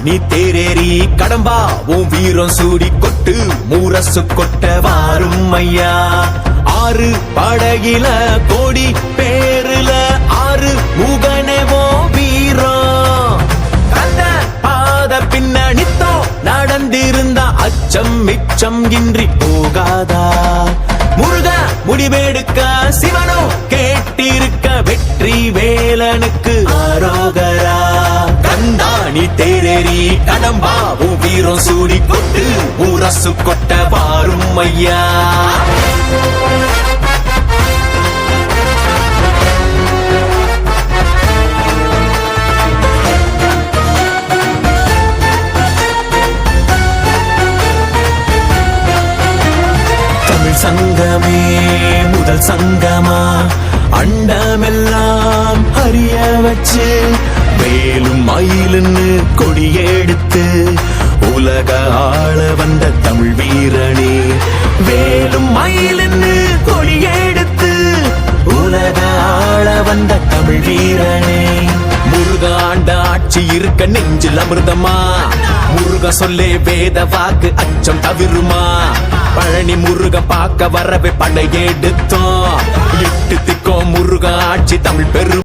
நீ தேரேறி கடம்பா உன் வீரம் சூடி கொட்டு மூரசு கொட்ட வாரும் ஐயா. ஆறு படகில கோடி பேருல ஆறு முகனவோ வீரம் கந்த பாத பின்னணித்தோ நடந்திருந்த அச்சம் மிச்சம் இன்றி போகாதா. முருக முடிவெடுக்க சிவனோ கேட்டிருக்க வெற்றி வேலனுக்கு ஆரோகரா. கந்தாணி தேரேறி கடம்பாவும் வீரம் சூடி கொட்டு ஊரசு கொட்ட வாரும் ஐயா. சங்கமே முதல் சங்கமா அண்டமெல்லாம் அறிய வச்சு வேலும் மயிலுன்னு கொடியெடுத்து உலக ஆள வந்த தமிழ் வீரனே. வேலும் மயிலுன்னு கொடியெடுத்து உலக ஆள வந்த தமிழ் வீரனே. முருக ஆண்ட ஆட்சி இருக்க நெஞ்சில் அமிர்தமா முருக சொல்லே வேத வாக்கு அச்சம் தவிருமா. பழனி முருக பார்க்க வரவே படையெடுத்தோம் எட்டு திக்கோ முருக ஆட்சி தமிழ் பெரு